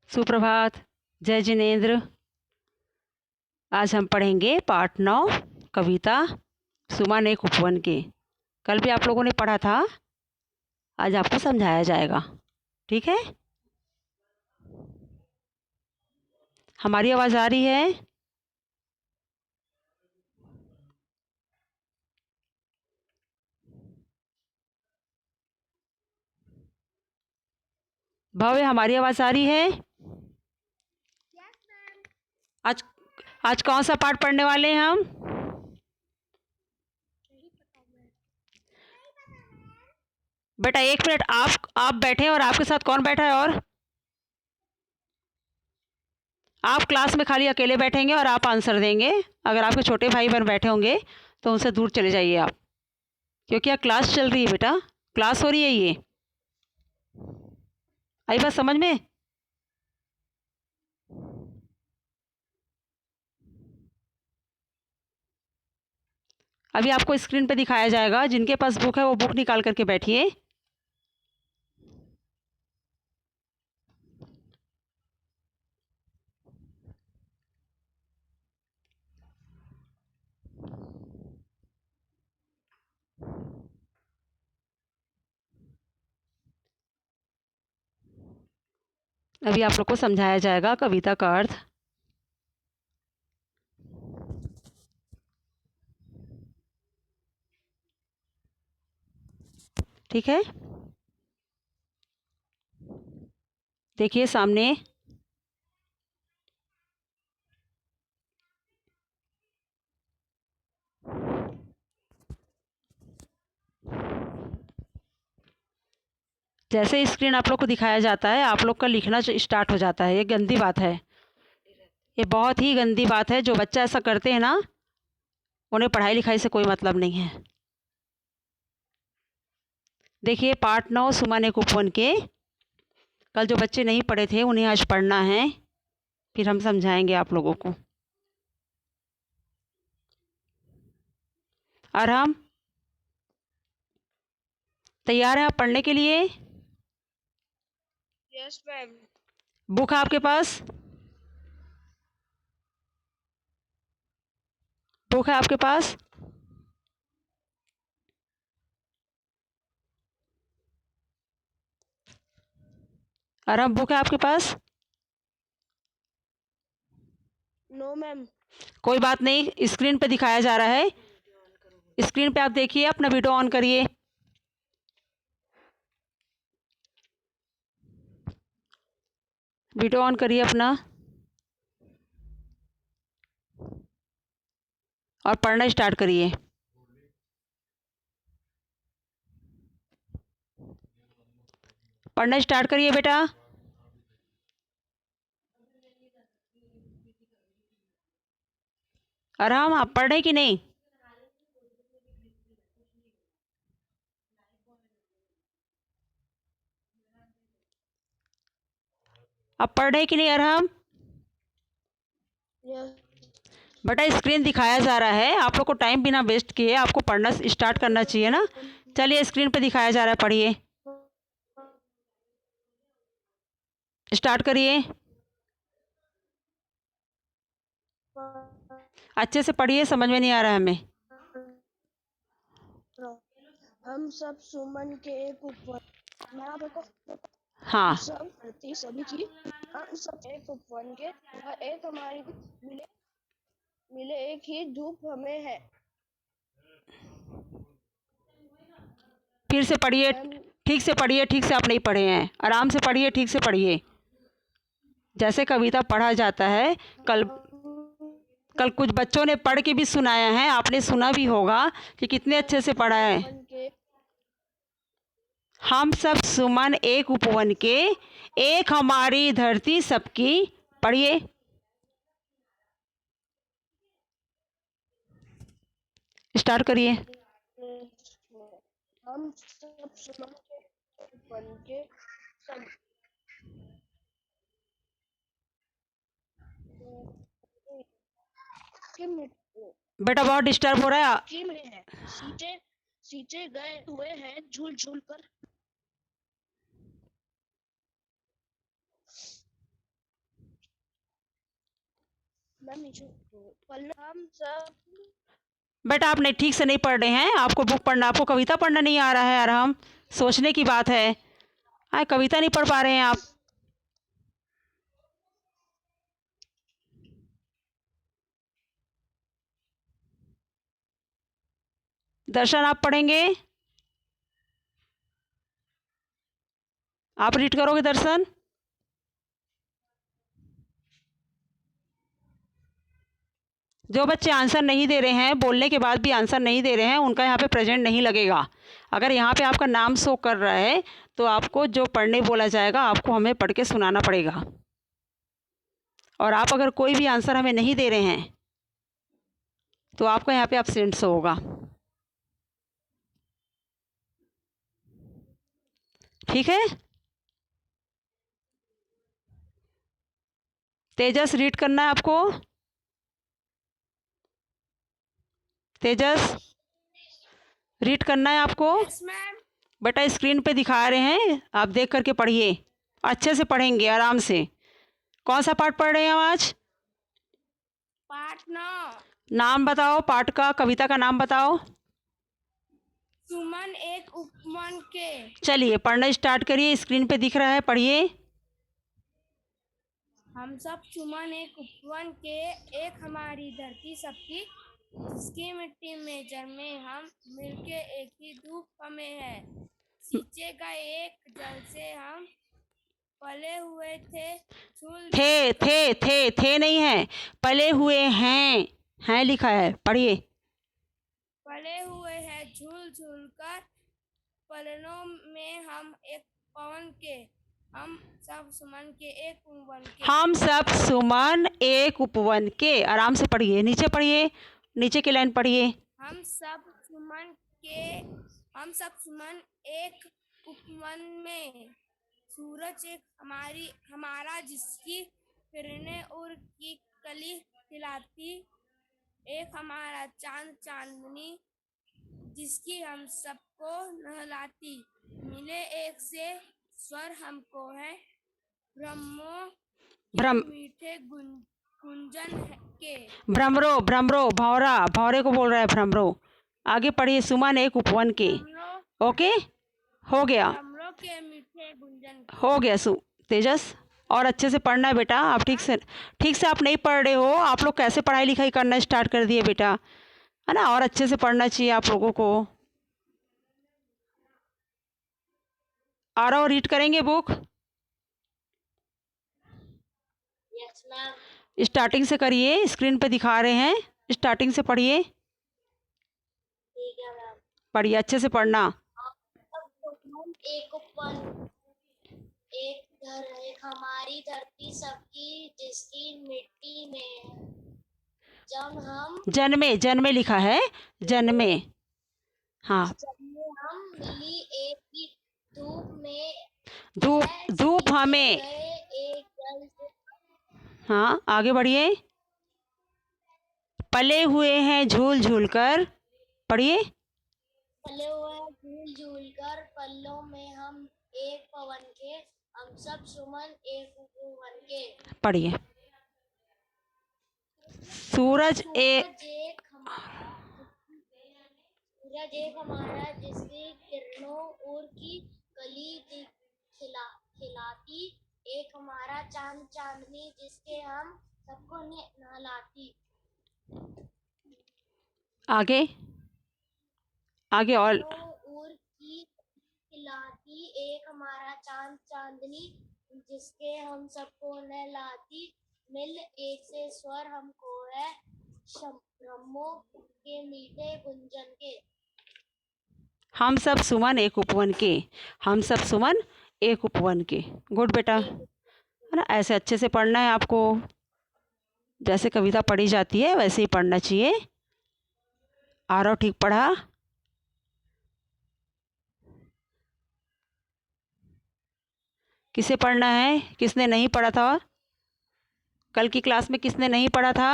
सुप्रभात। जय जिनेंद्र। आज हम पढ़ेंगे पाठ 9 कविता सुमन एक उपवन के। कल भी आप लोगों ने पढ़ा था, आज आपको समझाया जाएगा। ठीक है? हमारी आवाज़ आ रही है? भव्य, हमारी आवाज़ आ रही है? आज आज कौन सा पाठ पढ़ने वाले हैं हम? बेटा एक मिनट, आप बैठे और आपके साथ कौन बैठा है? और आप क्लास में खाली अकेले बैठेंगे और आप आंसर देंगे। अगर आपके छोटे भाई बहन बैठे होंगे तो उनसे दूर चले जाइए आप, क्योंकि यहाँ क्लास चल रही है। बेटा क्लास हो रही है। ये आई बात समझ में? अभी आपको स्क्रीन पे दिखाया जाएगा। जिनके पास बुक है वो बुक निकाल करके बैठिए। अभी आप लोग को समझाया जाएगा कविता का अर्थ। ठीक है, देखिए सामने। जैसे स्क्रीन आप लोग को दिखाया जाता है, आप लोग का लिखना स्टार्ट हो जाता है। ये गंदी बात है, ये बहुत ही गंदी बात है। जो बच्चा ऐसा करते हैं ना, उन्हें पढ़ाई लिखाई से कोई मतलब नहीं है। देखिए पाठ 9 सुमन एक उपवन के। कल जो बच्चे नहीं पढ़े थे उन्हें आज पढ़ना है, फिर हम समझाएंगे आप लोगों को। और हम तैयार हैं आप पढ़ने के लिए? Yes ma'am. बुक है आपके पास? बुक है आपके पास? और हम बुक है आपके पास? No ma'am. कोई बात नहीं, स्क्रीन पे दिखाया जा रहा है। स्क्रीन पे आप देखिए, अपना वीडियो ऑन करिए। वीडियो ऑन करिए अपना और पढ़ना स्टार्ट करिए। पढ़ना स्टार्ट करिए बेटा। आराम, आप पढ़ रहे कि नहीं? आप पढ़ रहे कि नहीं आराम? यस बेटा स्क्रीन दिखाया जा रहा है, आप लोग को टाइम बिना वेस्ट किए आपको पढ़ना स्टार्ट करना चाहिए ना। चलिए स्क्रीन पे दिखाया जा रहा है, पढ़िए। स्टार्ट करिए, अच्छे से पढ़िए, समझ में नहीं आ रहा है हमें। हम सब सुमन के एक उपवन। हाँ, सब धरती सभी की। हम सब एक उपवन के। वह एक हमारी मिले मिले एक ही धूप हमें है। फिर से पढ़िए, मैम ठीक से पढ़िए। ठीक से आप नहीं पढ़े हैं, आराम से पढ़िए, ठीक से पढ़िए, जैसे कविता पढ़ा जाता है। कल कल कुछ बच्चों ने पढ़ के भी सुनाया है, आपने सुना भी होगा कि कितने अच्छे से पढ़ा है। हम सब सुमन एक उपवन के, एक हमारी धरती सबकी। पढ़िए, स्टार्ट करिए। हम सब सुमन के उपवन के सब बेटा बहुत डिस्टर्ब हो रहा है। में सींचे सींचे गए हुए हैं झूल झूल कर। मैम नीचे पढ़ना हम सब बेटा आप नहीं ठीक से नहीं पढ़ रहे हैं, आपको बुक पढ़ना, आपको कविता पढ़ना नहीं आ रहा है यार। हम सोचने की बात है, कविता नहीं पढ़ पा रहे हैं आप। दर्शन आप पढ़ेंगे, आप रीड करोगे दर्शन? जो बच्चे आंसर नहीं दे रहे हैं, बोलने के बाद भी आंसर नहीं दे रहे हैं, उनका यहाँ पे प्रेजेंट नहीं लगेगा। अगर यहाँ पे आपका नाम शो कर रहा है तो आपको जो पढ़ने बोला जाएगा आपको हमें पढ़ के सुनाना पड़ेगा। और आप अगर कोई भी आंसर हमें नहीं दे रहे हैं तो आपका यहाँ पे एब्सेंट शो होगा। ठीक है, तेजस रीड करना है आपको। तेजस रीड करना है आपको। Yes ma'am. बेटा स्क्रीन पे दिखा रहे हैं, आप देख करके पढ़िए, अच्छे से पढ़ेंगे आराम से। कौन सा पाठ पढ़ रहे हैं हम आज? पाठ 9। नाम बताओ पाठ का, कविता का नाम बताओ। सुमन एक उपवन के। चलिए पढ़ना स्टार्ट करिए, स्क्रीन पे दिख रहा है, पढ़िए। हम सब सुमन एक उपवन के, एक हमारी धरती सबकी, जिसकी मिट्टी में जन्मे हम, मिलके एक ही धूप हमें है। सींचे का एक जल से हम पले हुए थे, थे नहीं है, पले हुए हैं लिखा है, पढ़िए। पले हुए हैं झूल झूल कर, पलनों में हम एक पवन के, हम सब सुमन के एक उपवन के। हम सब सुमन एक उपवन के, आराम से पढ़िए, नीचे पढ़िए, नीचे की लाइन पढ़िए। हम सब सुमन एक उपवन में, सूरज एक हमारा जिसकी किरणें और की कली खिलाती, एक हमारा चांद चांदनी जिसकी हम सबको नहलाती, मिले एक से स्वर हमको है, ब्रह्मों के मीठे गुंजन के। भ्रमरो भौरे को बोल रहा है भ्रमरो। आगे पढ़िए, सुमन एक उपवन के। ओके, हो गया, ब्रह्मों के मीठे गुंजन के। हो गया तेजस। और अच्छे से पढ़ना है बेटा, आप ठीक से आप नहीं पढ़ रहे हो। आप लोग कैसे पढ़ाई लिखाई करना स्टार्ट कर दिए बेटा, है ना? और अच्छे से पढ़ना चाहिए आप लोगों को। आरव रीड करेंगे बुक? Yes ma'am. स्टार्टिंग से करिए, स्क्रीन पे दिखा रहे हैं, स्टार्टिंग से पढ़िए। ठीक है मैम। पढ़िए, अच्छे से पढ़ना। एक उपवन, एक हमारी धरती सबकी, जिसकी मिट्टी में जब हम जन्मे लिखा है, जन्मे। हाँ, हम मिली एक ही धूप में, धूप हमें। एक जल से। हाँ, आगे बढ़िए। पले हुए हैं झूल झूल कर, पढ़िए। पले हुए हैं झूल झूल कर, पल्लों में हम एक पवन के, हम सब सुमन एक उपवन के। पढ़िए। सूरज एक हमारा जिसकी किरणों और की कली खिलाती, एक हमारा चांद चांदनी जिसके हम सबको नहलाती। आगे और की खिलाती, एक हमारा चांद चांदनी जिसके हम सबको नहलाती, मिल एक से स्वर हमको है, ब्रह्मों के मीठे गुंजन के। हम सब सुमन एक उपवन के, हम सब सुमन एक उपवन के। गुड बेटा, है ना? ऐसे अच्छे से पढ़ना है आपको, जैसे कविता पढ़ी जाती है वैसे ही पढ़ना चाहिए। आरव ठीक पढ़ा? किसे पढ़ना है, किसने नहीं पढ़ा था? कल की क्लास में किसने नहीं पढ़ा था?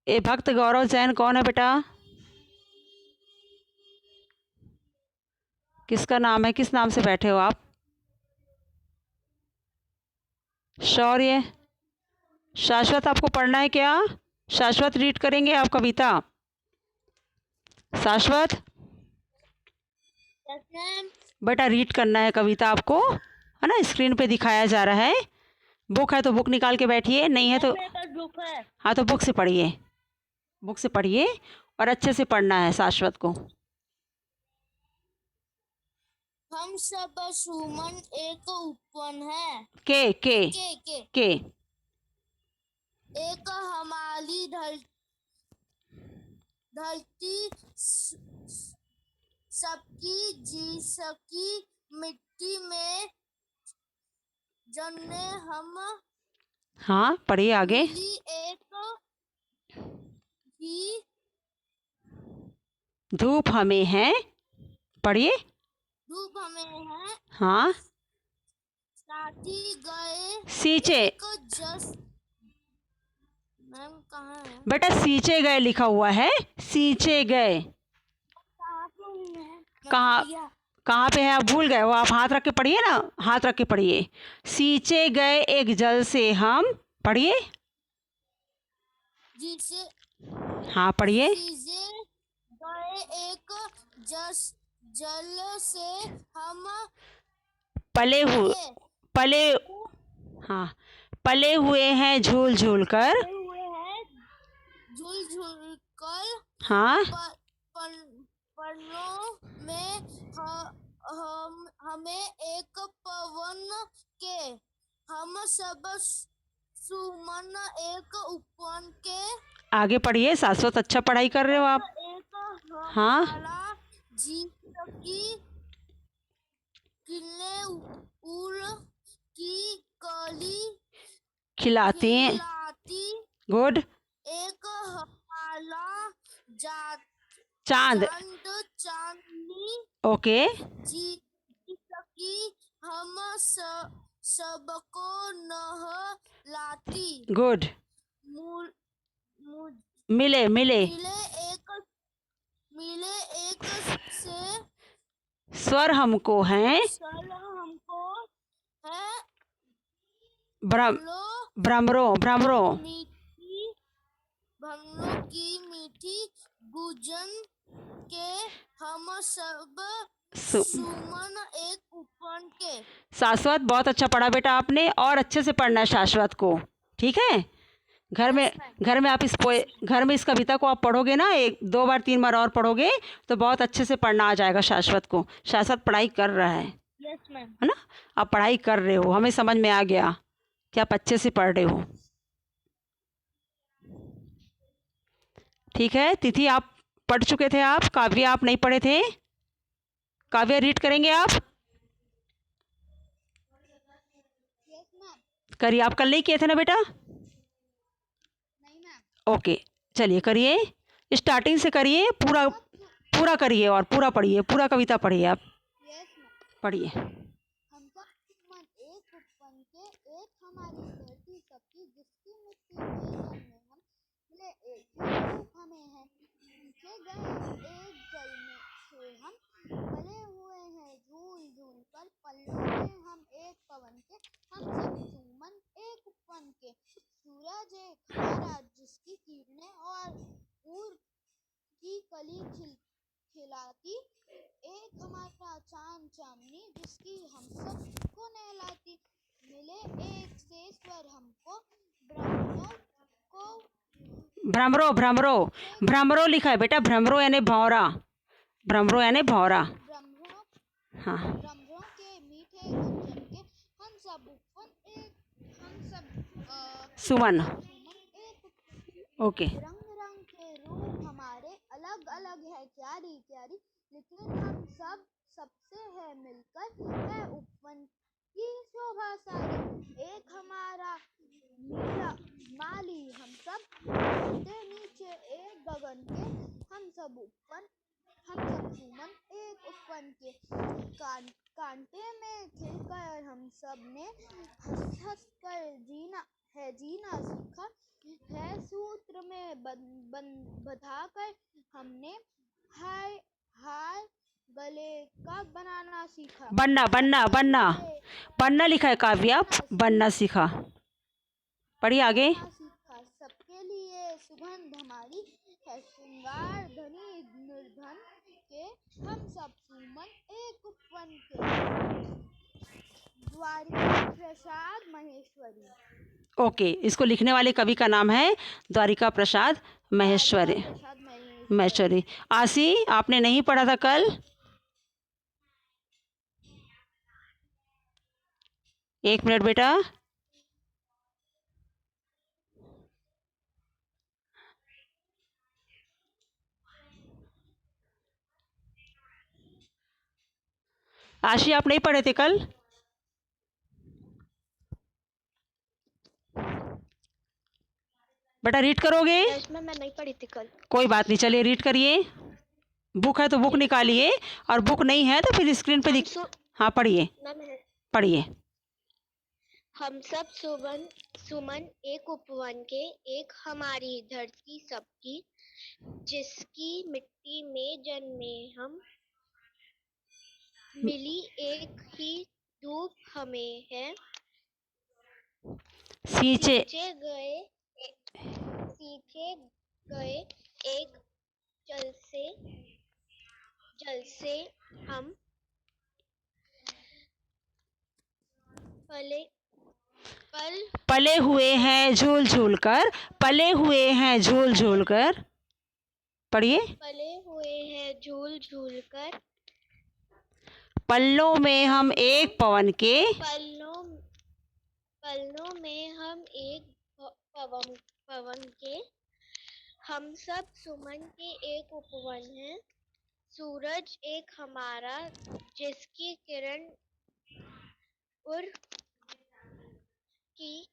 ये भक्त गौरव जैन कौन है बेटा? किसका नाम है, किस नाम से बैठे हो आप? शौर्य। शाश्वत आपको पढ़ना है क्या? शाश्वत रीड करेंगे आप कविता? शाश्वत यस मैम। बेटा रीड करना है कविता आपको, है ना? स्क्रीन पे दिखाया जा रहा है। बुक है तो बुक निकाल के बैठिए, नहीं है तो मेरे पास बुक है। हाँ तो बुक से पढ़िए, बुक से पढ़िए और अच्छे से पढ़ना है शाश्वत को। हम सब सुमन एक उपवन है। के के के एक हमारी धरती सबकी जिसकी मिट्टी में जन्मे हम हाँ पढ़िए आगे। मिली एक ही धूप हमें है, पढ़िए। धूप हमें है। हाँ साथी गए सींचे। एक जस। मैम कहाँ है? बेटा सींचे गए लिखा हुआ है, सींचे गए। कहाँ पे हूँ मैं? कहाँ कहाँ पे है आप भूल गए हो? आप हाथ रख के पढ़िए ना, हाथ रख के पढ़िए। सींचे गए एक जल से हम, पढ़िए। जिसे हाँ पढ़िए। सीजे गए एक जल से हम पले हुए, पले, हाँ पले हुए हैं झूल झूल कर। हुए हैं झूल झूल कर। हाँ पन्नों में हमें एक पवन के। हम सब सुमन एक उपवन के। आगे पढ़िए, शाश्वत अच्छा पढ़ाई कर रहे हो आप। एक हाँ हमारा जिसकी किले उड़ की कली खिलाती हैं। खिलाती। गुड। एक हमारा चांद। चांदनी ओके जिसकी हम सबको नहलाती। गुड। मु- मु- मिले मिले मिले एक से स्वर हमको हैं। सल हमको है। भ्रम लो भ्रमरों भ्रमरों मीठी भमनों की मीठी गुजन के। हम सब सुमन एक उपवन के। शाश्वत बहुत अच्छा पढ़ा बेटा आपने, और अच्छे से पढ़ना है शाश्वत को, ठीक है? घर में आप घर में इस कविता को आप पढ़ोगे ना, एक दो बार तीन बार और पढ़ोगे तो बहुत अच्छे से पढ़ना आ जाएगा शाश्वत को। शाश्वत पढ़ाई कर रहा है, यस मैम। है ना? आप पढ़ाई कर रहे हो, हमें समझ में आ गया कि आप अच्छे से पढ़ रहे हो। ठीक है तिथि, आप पढ़ चुके थे, आप काव्य आप नहीं पढ़े थे। काव्य रीड करेंगे आप? करिए, आप कल नहीं किए थे ना बेटा? ओके चलिए करिए, स्टार्टिंग से करिए, पूरा पूरा करिए और पूरा पढ़िए, पूरा कविता पढ़िए आप, पढ़िए। हम सब सुमन एक उपवन के। एक हमारी धरती सबकी जिसकी मिट्टी में जन्मे हम मिले एक ही धूप हमें है। सींचे गए एक जल में से हम पले हुए हैं झूल झूल कर। पल्लों में हम एक पवन के। हम सब सुमन एक उपवन के। सूरज एक हमारा जिसकी किरणें और पूर्व की कली खिलाती। एक हमारा चांद चांदनी जिसकी हम सबको नहलाती। मिले एक से स्वर हमको ब्रह्मों को। भ्रमरो भ्रमरो भ्रमरो लिखा है बेटा, भ्रमरो यानी भौरा, भ्रमरो यानी भौरा। हाँ ब्रह्मों के मीठे गुंजन के। हम सब उपवन एक। हम सब सुमन। एक। ओके रंग रंग के रूप हमारे अलग अलग है क्यारी क्यारी। लेकिन हम सब सबसे है मिलकर है उपवन की शोभा सारी। एक हमारा मीरा माली हम सब रहते नीचे एक गगन के। हम सब सुमन एक उपवन के। कांटे में खिलकर हम सब ने हंस हंस कर जीना सीखा है। सूत्र में बंधा कर हमने हाय हाय गले का बनाना सीखा। बनना बनना बनना बनना लिखा है काव्या, बनना सीखा। पढ़िए आगे। बनना सीखा। सबके लिए सुगंध हमारी है, श्रृंगार धनी निर्धन के, हम सब सुमन एक उपवन के, द्वारिका प्रसाद महेश्वरी। ओके, इसको लिखने वाले कवि का नाम है द्वारिका प्रसाद महेश्वरी। द्वारिका प्रसाद महेश्वरी। महेश्वरी। आशी, आपने नहीं पढ़ा था कल? एक मिनट बेटा। आशी, आप नहीं पढ़े थे कल? बेटा रीड करोगे? मैं नहीं पढ़ी थी कल। कोई बात नहीं, चलिए रीड करिए। बुक है तो बुक निकालिए, और बुक नहीं है तो फिर स्क्रीन पे दिख। हाँ पढ़िए पढ़िए। हम सब सुमन एक उपवन के, एक हमारी धरती सबकी, जिसकी मिट्टी में जन्मे हम, मिली एक ही धूप हमें है, सींचे गए एक जल से हम, पले हुए हैं झूल झूल कर, पले हुए हैं झूल झूल कर। पढ़िए। पले हुए हैं झूल झूल कर, पल्लों में हम एक पवन के, पलनों में हम एक पवन के, हम सब सुमन के एक उपवन हैं, सूरज एक हमारा, जिसकी किरण उर की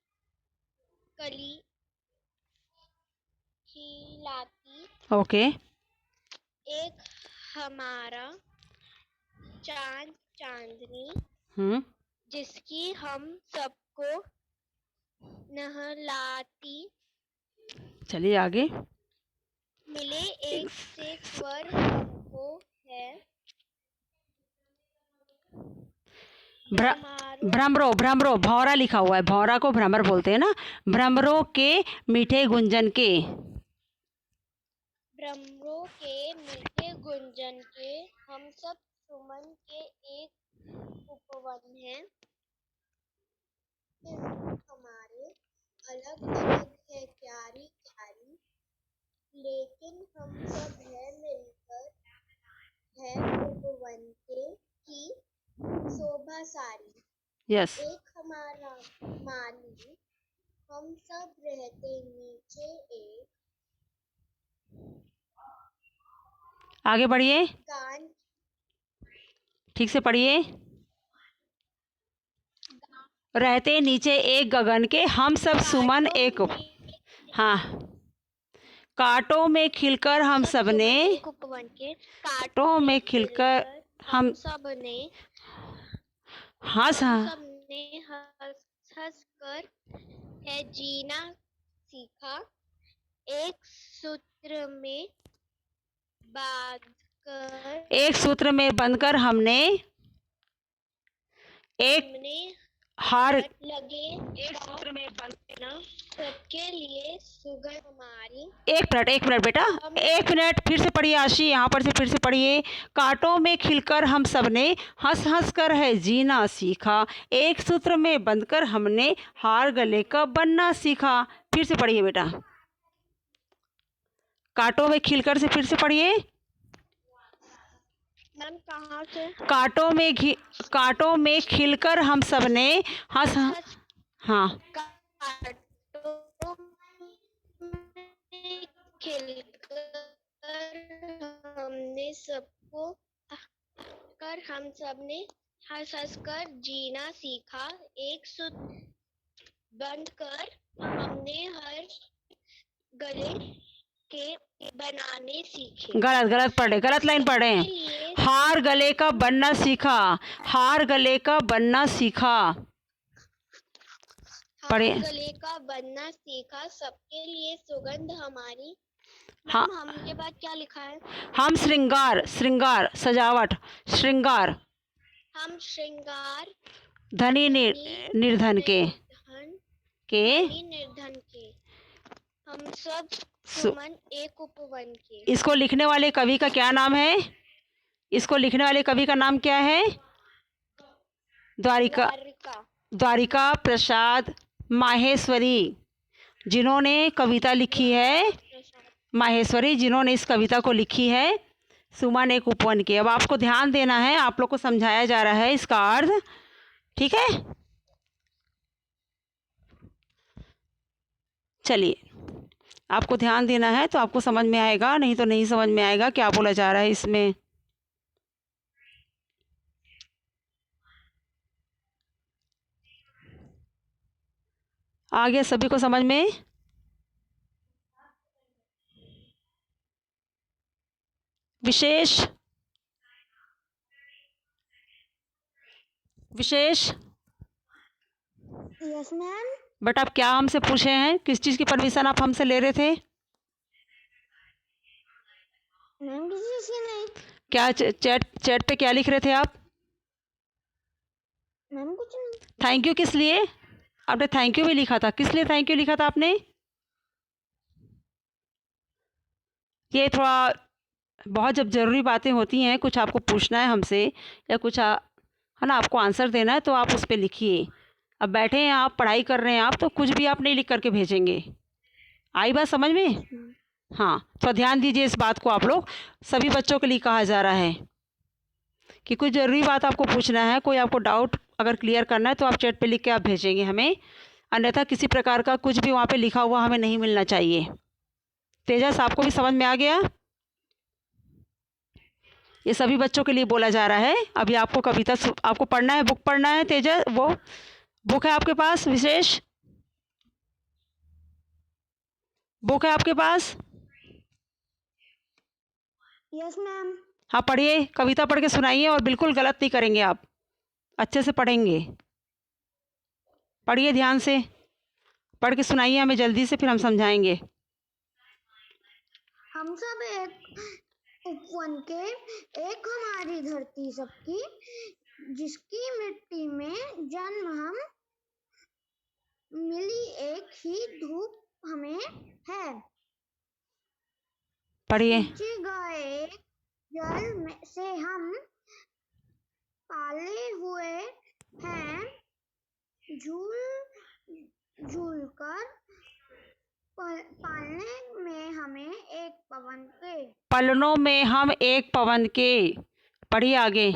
कली खिलाती, ओके। एक हमारा चांद चांदनी, जिसकी हम सबको नहलाती। चलिए आगे। मिले एक से स्वर हमको है, भ्रमरों, भ्रमरों, भौरा लिखा हुआ है, भौरा को भ्रमर बोलते हैं ना। भ्रमरों के मीठे गुंजन के, भ्रमरों के मीठे गुंजन के, हम सब सुमन के एक उपवन हैं, हमारे अलग अलग है क्यारी क्यारी, लेकिन हम सब है मिलकर है उपवन के की शोभा सारी। यस। एक हमारा माली, हम सब रहते नीचे एक, आगे बढ़िए, गान ठीक से पढ़िए। रहते नीचे एक गगन के, हम सब सुमन एक। हाँ। कांटों में खिलकर हम सबने, कांटों में खिलकर हम सबने हंस कर है जीना सीखा, एक सूत्र में बंधकर हमने एक हार लगे, एक सूत्र में बंधना सबके लिए सुगंध हमारी। एक मिनट बेटा, एक मिनट, फिर से पढ़िए आशी, यहाँ पर से फिर से पढ़िए। कांटों में खिलकर हम सबने हंस हंस कर है जीना सीखा, एक सूत्र में बंधकर हमने हार गले का बनना सीखा। फिर से पढ़िए बेटा, कांटों में खिलकर से फिर से पढ़िए। कहाँ से? कांटों में खिलकर हम सबने हंस। हाँ। हम सबने हंस हंस कर जीना सीखा, एक सूत्र बंद कर हमने हर गले के बनाने सीखे। गलत पढ़े, गलत लाइन पढ़े। हार गले का बनना सीखा, हार गले का बनना सीखा। पढ़े। गले का बनना सीखा, सबके लिए सुगंध हमारी। हाँ, मैम हम के बाद क्या लिखा है? हम श्रृंगार, श्रृंगार सजावट, श्रृंगार हम श्रृंगार धनी धनी निर्धन के निर्धन के धनी निर्धन के हम सब सु, सुमन एक उपवन के। इसको लिखने वाले कवि का क्या नाम है? इसको लिखने वाले कवि का नाम क्या है? द्वारिका द्वारिका द्वारिका प्रसाद माहेश्वरी, जिन्होंने कविता लिखी है। माहेश्वरी जिन्होंने इस कविता को लिखी है सुमन एक उपवन के। अब आपको ध्यान देना है, आप लोग को समझाया जा रहा है इसका अर्थ, ठीक है? चलिए, आपको ध्यान देना है तो आपको समझ में आएगा, नहीं तो नहीं समझ में आएगा क्या बोला जा रहा है इसमें। आ गया सभी को समझ में? विशेष विशेष यस मैम। बट आप क्या हमसे पूछे हैं? किस चीज़ की परमिशन आप हमसे ले रहे थे? मैम किसी चीज की नहीं। क्या चैट पे क्या लिख रहे थे आप? मैम कुछ नहीं। थैंक यू किस लिए? आपने थैंक यू भी लिखा था, किस लिए थैंक यू लिखा था आपने? ये थोड़ा बहुत जब ज़रूरी बातें होती हैं, कुछ आपको पूछना है हमसे या कुछ है ना, आपको आंसर देना है तो आप उस पर लिखिए। अब बैठे हैं आप, पढ़ाई कर रहे हैं आप, तो कुछ भी आप नहीं लिख करके भेजेंगे। आई बात समझ में? हाँ, तो ध्यान दीजिए इस बात को। आप लोग सभी बच्चों के लिए कहा जा रहा है कि कुछ ज़रूरी बात आपको पूछना है, कोई आपको डाउट अगर क्लियर करना है तो आप चैट पे लिख के आप भेजेंगे हमें, अन्यथा किसी प्रकार का कुछ भी वहाँ पे लिखा हुआ हमें नहीं मिलना चाहिए। तेजस, आपको भी समझ में आ गया? ये सभी बच्चों के लिए बोला जा रहा है। अभी आपको कविता आपको पढ़ना है, बुक पढ़ना है। तेजस, वो बुक है आपके पास? विशेष बुक है आपके पास? Yes ma'am. हाँ, पढ़िए, कविता पढ़ के सुनाइए और बिल्कुल गलत नहीं करेंगे आप, अच्छे से पढ़ेंगे। पढ़िए ध्यान से, पढ़ के सुनाइए हमें जल्दी से, फिर हम समझाएंगे। हम सब एक उपवन के, एक हमारी धरती सबकी, जिसकी मिट्टी में जन्म हम, मिली एक ही धूप हमें है। पढ़िए। सींचे गए जल में से हम पाले हुए हैं, झूल झूल कर पालने में हमें एक पवन के। पलनों में हम एक पवन के। पढ़िए आगे।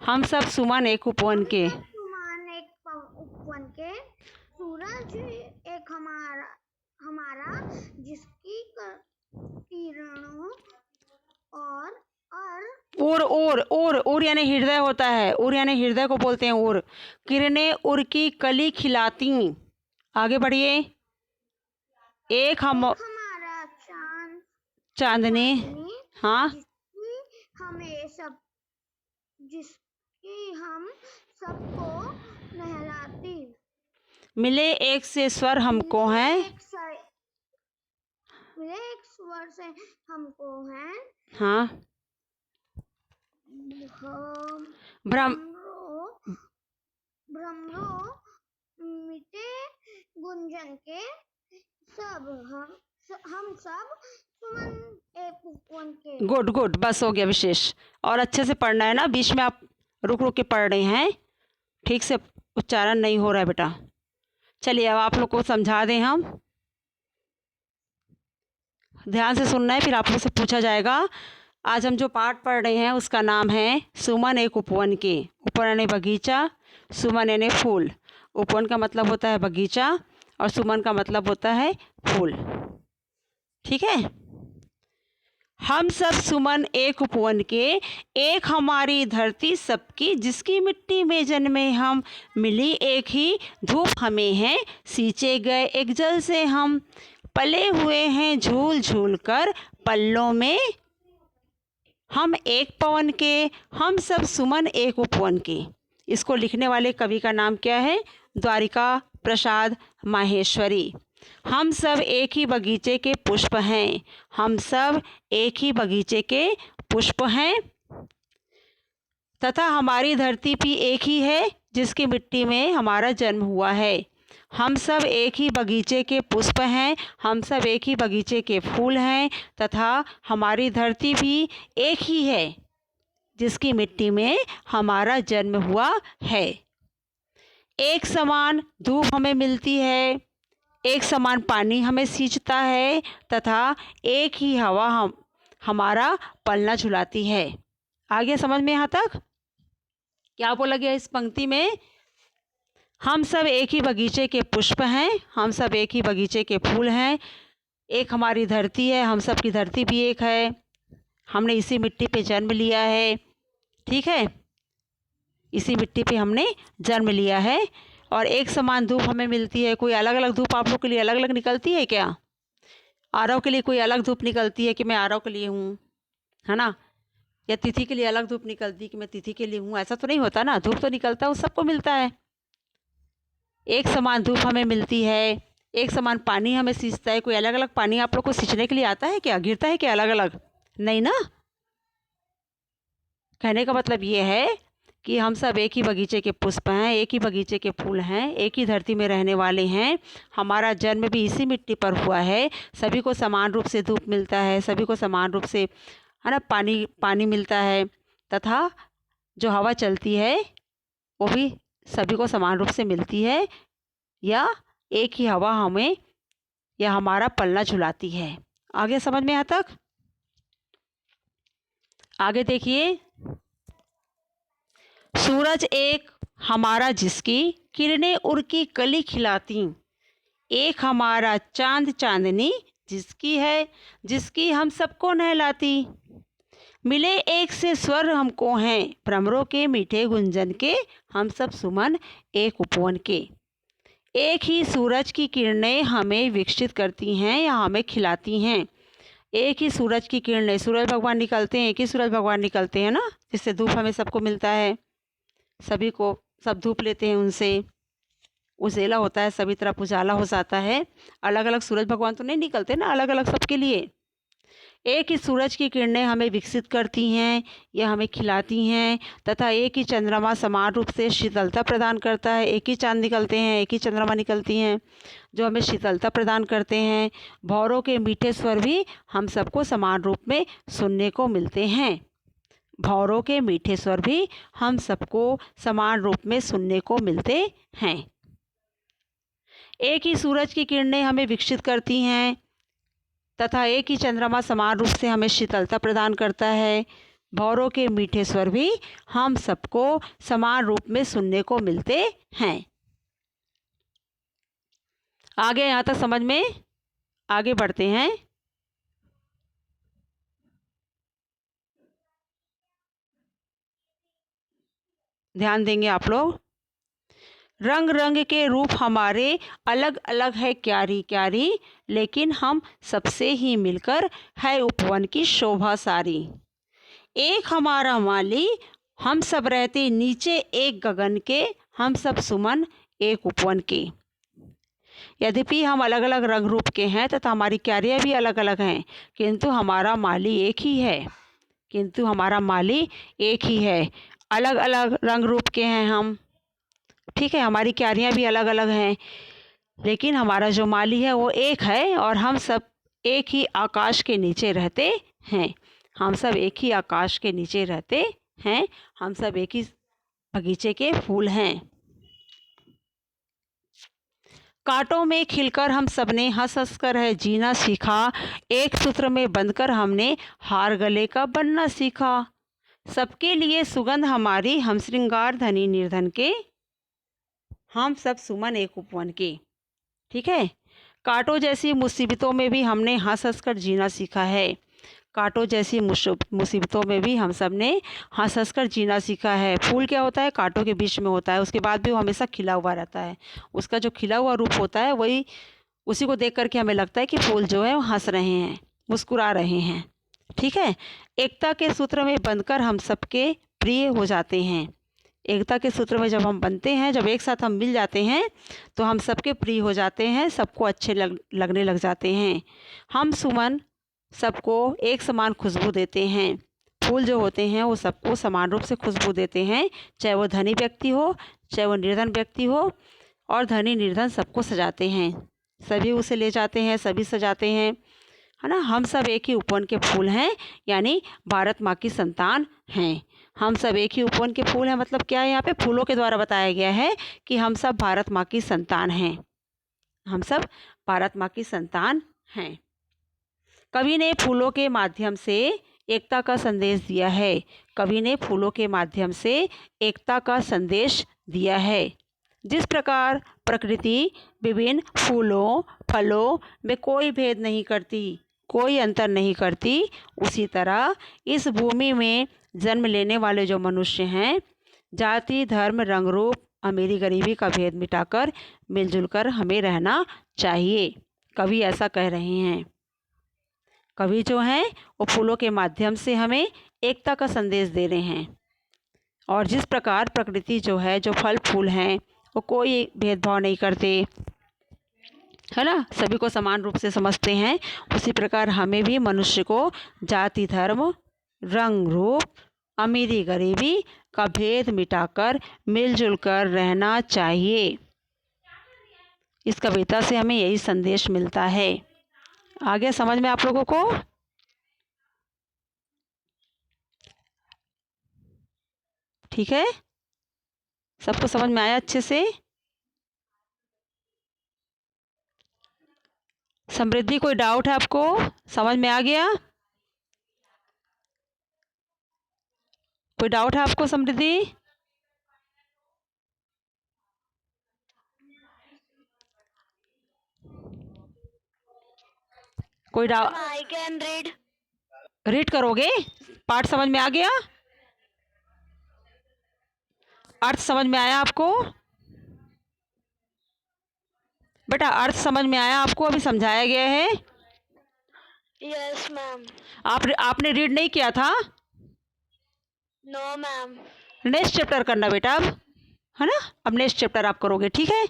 हम सब सुमन एक उपवन के। सुमन एक उपवन के, सूरज एक हमारा जिसकी किरणों और यानी हृदय होता है। उर यानी हृदय को बोलते हैं उर। किरणें उर की कली खिलाती। आगे बढ़िए। एक हमारा चांदनी, हाँ, जिसकी हम सबको नहलाती। मिले एक से स्वर हमको हैं। मिले एक स्वर से हमको हैं। हाँ, भ्रमरो मिटे गुंजन के, सब हम सब सुमन एक उपवन के। गुड गुड, बस हो गया विशेष। और अच्छे से पढ़ना है ना, बीच में आप रुक रुक के पढ़ रहे हैं, ठीक से उच्चारण नहीं हो रहा है बेटा। चलिए अब आप लोग को समझा दें हम, ध्यान से सुनना है, फिर आप लोग से पूछा जाएगा। आज हम जो पाठ पढ़ रहे हैं उसका नाम है सुमन एक उपवन के। उपवन यानी बगीचा, सुमन यानी फूल। उपवन का मतलब होता है बगीचा और सुमन का मतलब होता है फूल, ठीक है? हम सब सुमन एक उपवन के, एक हमारी धरती सबकी, जिसकी मिट्टी में जन्मे हम, मिली एक ही धूप हमें है, सींचे गए एक जल से हम, पले हुए हैं झूल झूल कर पल्लों में हम एक पवन के। हम सब सुमन एक उपवन के। इसको लिखने वाले कवि का नाम क्या है? द्वारिका प्रसाद माहेश्वरी। हम सब एक ही बगीचे के पुष्प हैं। हम सब एक ही बगीचे के पुष्प हैं तथा हमारी धरती भी एक ही है जिसकी मिट्टी में हमारा जन्म हुआ है। हम सब एक ही बगीचे के पुष्प हैं। हम सब एक ही बगीचे के फूल हैं तथा हमारी धरती भी एक ही है जिसकी मिट्टी में हमारा जन्म हुआ है। एक समान धूप हमें मिलती है, एक समान पानी हमें सींचता है तथा एक ही हवा हमारा पलना झुलाती है। आगे समझ में यहाँ तक क्या बोला गया इस पंक्ति में? हम सब एक ही बगीचे के पुष्प हैं। हम सब एक ही बगीचे के फूल हैं। एक हमारी धरती है, हम सब की धरती भी एक है। हमने इसी मिट्टी पे जन्म लिया है। ठीक है, इसी मिट्टी पे हमने जन्म लिया है और एक समान धूप हमें मिलती है। कोई अलग अलग धूप आप लोग के लिए अलग अलग निकलती है क्या? आरव के लिए कोई अलग धूप निकलती है कि मैं आरव के लिए हूँ, है ना? या तिथि के लिए अलग धूप निकलती कि मैं तिथि के लिए हूँ? ऐसा तो नहीं होता ना। धूप तो निकलता है, वो सबको मिलता है। एक समान धूप हमें मिलती है, एक समान पानी हमें सींचता है। कोई अलग अलग पानी आप लोग को सींचने के लिए आता है क्या? गिरता है क्या अलग अलग? नहीं ना। कहने का मतलब ये है कि हम सब एक ही बगीचे के पुष्प हैं, एक ही बगीचे के फूल हैं, एक ही धरती में रहने वाले हैं। हमारा जन्म भी इसी मिट्टी पर हुआ है। सभी को समान रूप से धूप मिलता है, सभी को समान रूप से, है ना, पानी मिलता है तथा जो हवा चलती है वो भी सभी को समान रूप से मिलती है या एक ही हवा हमें या हमारा पलना झुलाती है। आगे समझ में आता तक? आगे देखिए, सूरज एक हमारा जिसकी किरणें उड़की कली खिलाती, एक हमारा चांद चांदनी जिसकी है, जिसकी हम सबको नहलाती। मिले एक से स्वर हमको हैं, भ्रमरों के मीठे गुंजन के, हम सब सुमन एक उपवन के। एक ही सूरज की किरणें हमें विकसित करती हैं या हमें खिलाती हैं। एक ही सूरज की किरणें, सूरज भगवान निकलते हैं, एक ही सूरज भगवान निकलते हैं ना, जिससे धूप हमें सबको मिलता है। सभी को सब धूप लेते हैं, उनसे उजाला होता है, सभी तरफ उजाला हो जाता है। अलग अलग सूरज भगवान तो नहीं निकलते ना, अलग अलग सबके लिए। एक ही सूरज की किरणें हमें विकसित करती हैं या हमें खिलाती हैं तथा एक ही चंद्रमा समान रूप से शीतलता प्रदान करता है। एक ही चांद निकलते हैं, एक ही चंद्रमा निकलती हैं जो हमें शीतलता प्रदान करते हैं। भौरों के मीठे स्वर भी हम सबको समान रूप में सुनने को मिलते हैं। भौरों के मीठे स्वर भी हम सबको समान रूप में सुनने को मिलते हैं। एक ही सूरज की किरणें हमें विकसित करती हैं तथा एक ही चंद्रमा समान रूप से हमें शीतलता प्रदान करता है। भौरों के मीठे स्वर भी हम सबको समान रूप में सुनने को मिलते हैं। आगे यहाँ तक समझ में? आगे बढ़ते हैं। ध्यान देंगे आप लोग। रंग रंग के रूप हमारे अलग अलग है क्यारी क्यारी, लेकिन हम सबसे ही मिलकर है उपवन की शोभा सारी। एक हमारा माली, हम सब रहते नीचे एक गगन के, हम सब सुमन एक उपवन के। यद्यपि हम अलग अलग रंग रूप के हैं तथा हमारी क्यारियाँ भी अलग अलग हैं, किंतु हमारा माली एक ही है। किंतु हमारा माली एक ही है। अलग अलग रंग रूप के हैं हम, ठीक है, हमारी क्यारियाँ भी अलग अलग हैं, लेकिन हमारा जो माली है वो एक है और हम सब एक ही आकाश के नीचे रहते हैं। हम सब एक ही आकाश के नीचे रहते हैं। हम सब एक ही बगीचे के फूल हैं। कांटों में खिलकर हम सब ने हंस हंस कर है जीना सीखा, एक सूत्र में बंधकर हमने हार गले का बनना सीखा। सबके लिए सुगंध हमारी, हम श्रृंगार धनी निर्धन के, हम सब सुमन एक उपवन के। ठीक है, कांटों जैसी मुसीबतों में भी हमने हंस हंस कर जीना सीखा है। कांटों जैसी मुसीबतों में भी हम सब ने हंस हंस कर जीना सीखा है। फूल क्या होता है? कांटों के बीच में होता है, उसके बाद भी वो हमेशा खिला हुआ रहता है। उसका जो खिला हुआ रूप होता है वही, उसी को देख करके हमें लगता है कि फूल जो है वो हंस रहे हैं, मुस्कुरा रहे हैं। ठीक है, एकता के सूत्र में बंधकर हम सबके प्रिय हो जाते हैं। एकता के सूत्र में जब हम बनते हैं, जब एक साथ हम मिल जाते हैं तो हम सबके प्रिय हो जाते हैं, सबको अच्छे लगने लग जाते हैं। हम सुमन सबको एक समान खुशबू देते हैं। फूल जो होते हैं वो सबको समान रूप से खुशबू देते हैं, चाहे वो धनी व्यक्ति हो, चाहे वो निर्धन व्यक्ति हो। और धनी निर्धन सबको सजाते हैं, सभी उसे ले जाते हैं, सभी सजाते हैं, है ना। हम सब एक ही उपवन के फूल हैं, यानी भारत माँ की संतान हैं। हम सब एक ही उपवन के फूल हैं, मतलब क्या है, यहाँ पे फूलों के द्वारा बताया गया है कि हम सब भारत माँ की संतान हैं। हम सब भारत माँ की संतान हैं। कवि ने फूलों के माध्यम से एकता का संदेश दिया है। कवि ने फूलों के माध्यम से एकता का संदेश दिया है। जिस प्रकार प्रकृति विभिन्न फूलों फलों में कोई भेद नहीं करती, कोई अंतर नहीं करती, उसी तरह इस भूमि में जन्म लेने वाले जो मनुष्य हैं, जाति धर्म रंग रूप अमीरी गरीबी का भेद मिटाकर मिलजुल कर हमें रहना चाहिए। कवि ऐसा कह रहे हैं। कवि जो हैं वो फूलों के माध्यम से हमें एकता का संदेश दे रहे हैं। और जिस प्रकार प्रकृति जो है, जो फल फूल हैं, वो कोई भेदभाव नहीं करते, है ना, सभी को समान रूप से समझते हैं, उसी प्रकार हमें भी मनुष्य को जाति धर्म रंग रूप अमीरी गरीबी का भेद मिटाकर मिलजुल कर रहना चाहिए। इस कविता से हमें यही संदेश मिलता है। आगे समझ में आप लोगों को? ठीक है, सबको समझ में आया अच्छे से? समृद्धि, कोई डाउट है आपको? समझ में आ गया? कोई डाउट है आपको समृद्धि? कोई doubt? I can read. Read करोगे? पाठ समझ में आ गया? अर्थ समझ में आया आपको? बेटा अर्थ समझ में आया आपको? अभी समझाया गया है। Yes ma'am. आपने रीड नहीं किया था? No ma'am. नेक्स्ट चैप्टर करना बेटा अब, है ना। अब नेक्स्ट चैप्टर आप करोगे, ठीक है?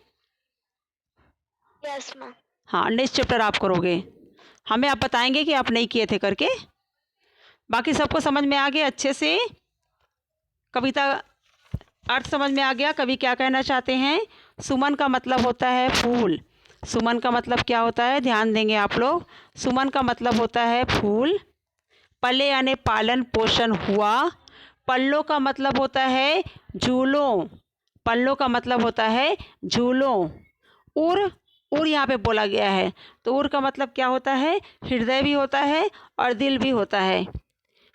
Yes ma'am. हाँ, नेक्स्ट चैप्टर आप करोगे, हमें आप बताएंगे कि आप नहीं किए थे करके। बाकी सबको समझ में आ गया अच्छे से? कविता अर्थ समझ में आ गया? कवि क्या कहना चाहते हैं? सुमन का मतलब होता है फूल। सुमन का मतलब क्या होता है, ध्यान देंगे आप लोग। सुमन का मतलब होता है फूल। पले यानी पालन पोषण हुआ। पल्लों का मतलब होता है झूलों। पल्लों का मतलब होता है झूलों। उर यहाँ पे बोला गया है, तो उर का मतलब क्या होता है, हृदय भी होता है और दिल भी होता है।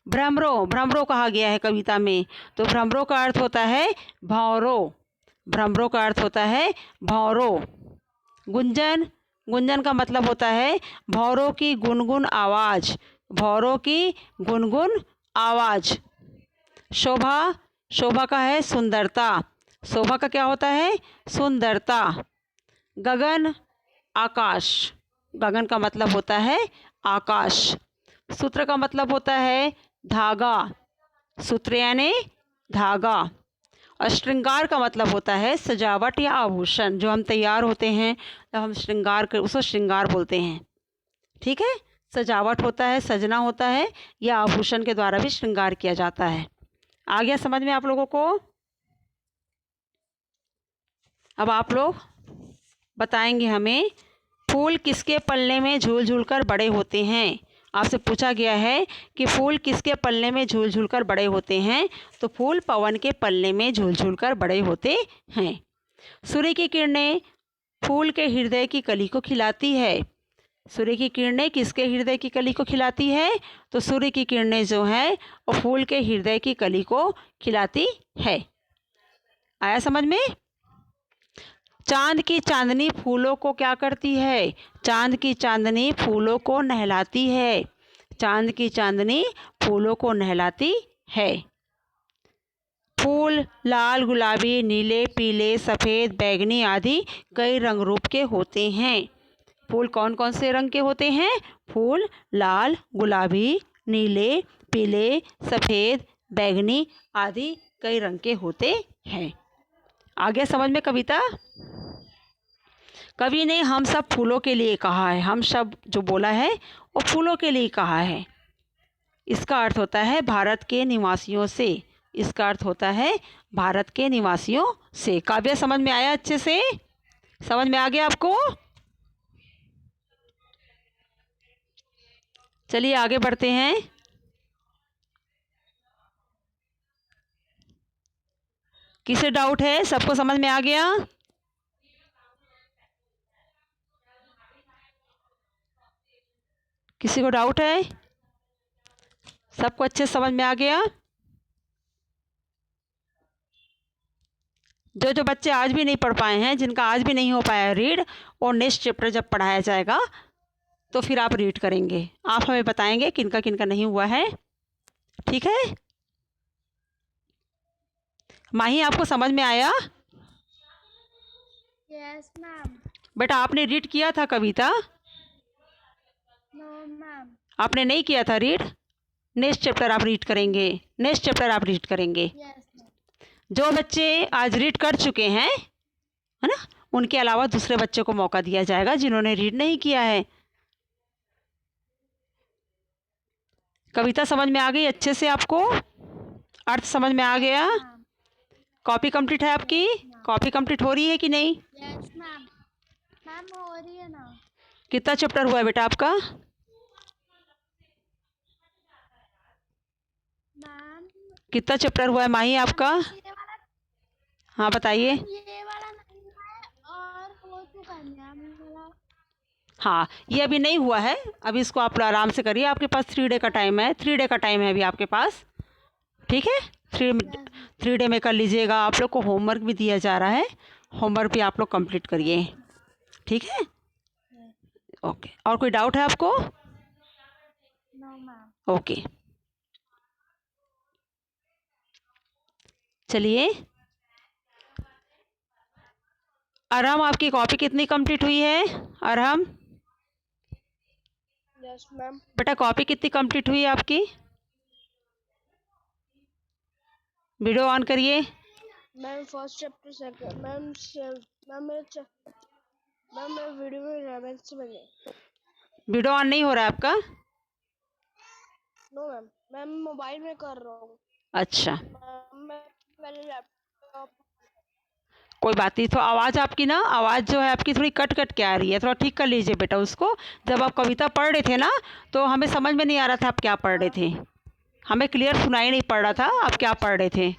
भ्रमरों कहा गया है कविता में, तो भ्रमरों का अर्थ होता है भंवरों। भ्रमरों का अर्थ होता है भंवरों। गुंजन का मतलब होता है भंवरों की गुनगुन आवाज़। भंवरों की गुनगुन आवाज़। शोभा का है सुंदरता। शोभा का क्या होता है, सुंदरता। गगन आकाश। गगन का मतलब होता है आकाश। सूत्र का मतलब होता है धागा। सूत्र यानी धागा। और श्रृंगार का मतलब होता है सजावट या आभूषण। जो हम तैयार होते हैं तब हम श्रृंगार कर, उसको श्रृंगार बोलते हैं, ठीक है। सजावट होता है, सजना होता है, या आभूषण के द्वारा भी श्रृंगार किया जाता है। आ गया समझ में आप लोगों को? अब आप लोग बताएंगे हमें, फूल किसके पल्ले में झूल झूल कर बड़े होते हैं। आपसे पूछा गया है कि फूल किसके पल्ले में झूल झूल कर बड़े होते हैं, तो फूल पवन के पल्ले में झूल झूल कर बड़े होते हैं। सूर्य की किरणें फूल के हृदय की कली को खिलाती है। सूर्य की किरणें किसके हृदय की कली को खिलाती है, तो सूर्य की किरणें जो हैं वो फूल के हृदय की कली को खिलाती है। आया समझ में? चांद की चांदनी फूलों को क्या करती है? चांद की चांदनी फूलों को नहलाती है। चांद की चांदनी फूलों को नहलाती है। फूल लाल गुलाबी नीले पीले सफ़ेद बैगनी आदि कई रंग रूप के होते हैं। फूल कौन कौन से रंग के होते हैं? फूल लाल गुलाबी नीले पीले सफ़ेद बैगनी आदि कई रंग के होते हैं। आगे समझ में कविता? कवि ने हम सब फूलों के लिए कहा है, हम सब जो बोला है वो फूलों के लिए कहा है। इसका अर्थ होता है भारत के निवासियों से। इसका अर्थ होता है भारत के निवासियों से। काव्य समझ में आया? अच्छे से समझ में आ गया आपको? चलिए आगे बढ़ते हैं। किसे डाउट है? सबको समझ में आ गया? किसी को डाउट है? सबको अच्छे से समझ में आ गया? जो जो बच्चे आज भी नहीं पढ़ पाए हैं, जिनका आज भी नहीं हो पाया रीड, और नेक्स्ट चैप्टर जब पढ़ाया जाएगा तो फिर आप रीड करेंगे। आप हमें बताएंगे किनका किनका नहीं हुआ है, ठीक है? माही आपको समझ में आया? Yes ma'am. बेटा आपने रीड किया था कविता? No ma'am. आपने नहीं किया था रीड? नेक्स्ट चैप्टर आप रीड करेंगे, नेक्स्ट चैप्टर आप रीड करेंगे। Yes ma'am. जो बच्चे आज रीड कर चुके हैं, है ना, उनके अलावा दूसरे बच्चे को मौका दिया जाएगा जिन्होंने रीड नहीं किया है। कविता समझ में आ गई अच्छे से? आपको अर्थ समझ में आ गया? कॉपी कंप्लीट है आपकी? कॉपी कंप्लीट हो रही है कि नहीं? Yes ma'am. मैम हो रही है ना। कितना चैप्टर हुआ है बेटा आपका? मैम कितना चैप्टर हुआ है माही आपका? ये वाला, हाँ बताइए। ये वाला नहीं है और हो चुका है मैम ये वाला। हाँ ये अभी नहीं हुआ है, अभी इसको आप आराम से करिए। आपके पास 3 डे का टाइम है, 3 डे का टाइम है अभी आपके पास, ठीक है? 3 डे में कर लीजिएगा। आप लोग को होमवर्क भी दिया जा रहा है, होमवर्क भी आप लोग कंप्लीट करिए, ठीक है? ओके, और कोई डाउट है आपको? No ma'am. ओके चलिए। अरहम आपकी कॉपी कितनी कंप्लीट हुई है? Arham yes ma'am. बेटा कॉपी कितनी कंप्लीट हुई है आपकी? वीडियो ऑन करिए। Ma'am first chapter second ma'am ma'am मेरे वीडियो में 11 से बने। वीडियो ऑन नहीं हो रहा है आपका? नो मैम, मैम मोबाइल में कर रहा हूँ। अच्छा मैं पहले लैपटॉप। कोई बात नहीं। तो आवाज़ आपकी ना, आवाज़ जो है आपकी थोड़ी कट कट के आ रही है, थोड़ा ठीक कर लीजिए बेटा उसको। जब आप कविता पढ़ रहे थे ना तो हमें समझ में नहीं आ रहा था आप क्या पढ़ रहे थे, हमें क्लियर सुनाई नहीं पड़ रहा था आप क्या पढ़ रहे थे।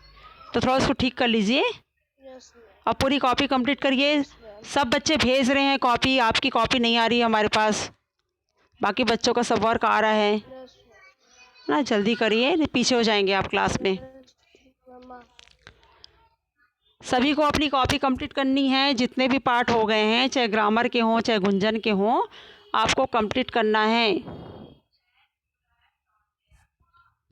तो थोड़ा उसको ठीक कर लीजिए यस मैम। और पूरी कॉपी कंप्लीट करिए। सब बच्चे भेज रहे हैं कॉपी, आपकी कॉपी नहीं आ रही है हमारे पास, बाकी बच्चों का सब वर्क आ रहा है यस ना। जल्दी करिए, नहीं पीछे हो जाएंगे आप क्लास में। मैम। सभी को अपनी कॉपी कंप्लीट करनी है, जितने भी पार्ट हो गए हैं, चाहे ग्रामर के हों चाहे गुंजन के हों, आपको कंप्लीट करना है,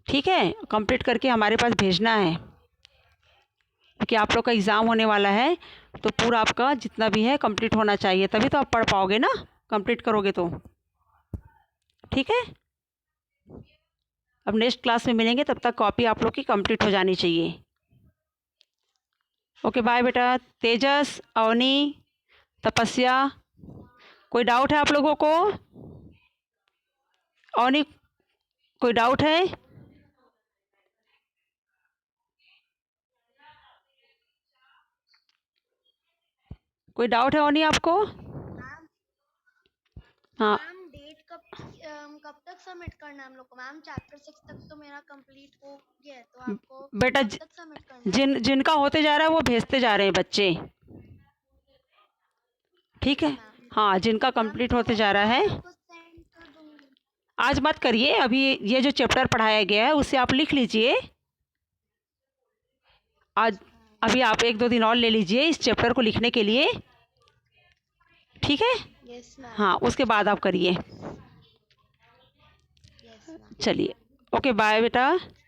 ठीक है? कंप्लीट करके हमारे पास भेजना है, क्योंकि आप लोग का एग्ज़ाम होने वाला है, तो पूरा आपका जितना भी है कंप्लीट होना चाहिए, तभी तो आप पढ़ पाओगे ना, कंप्लीट करोगे तो, ठीक है? अब नेक्स्ट क्लास में मिलेंगे, तब तक कॉपी आप लोग की कंप्लीट हो जानी चाहिए। ओके बाय बेटा। तेजस, अवनी, तपस्या, कोई डाउट है आप लोगों को? अवनी कोई डाउट है? कोई डाउट है अवनी आपको? हाँ मैम डेट कब तक सबमिट करना है हम लोग को? मैम चैप्टर 6 तक तो मेरा कंप्लीट हो गया है, तो आपको बेटा कब तक सबमिट करना है? जिनका होते जा रहा है वो भेजते जा रहे हैं बच्चे, ठीक है? हाँ जिनका कंप्लीट होते जा रहा है। आपको सेंड कर दूंगी। आज मत करिए, अभी ये जो चैप्टर पढ़ाया गया है उसे आप लिख लीजिए आज। अभी आप 1-2 दिन और ले लीजिए इस चैप्टर को लिखने के लिए, ठीक है? Yes ma'am. हाँ उसके बाद आप करिए। Yes ma'am. चलिए ओके बाय बेटा।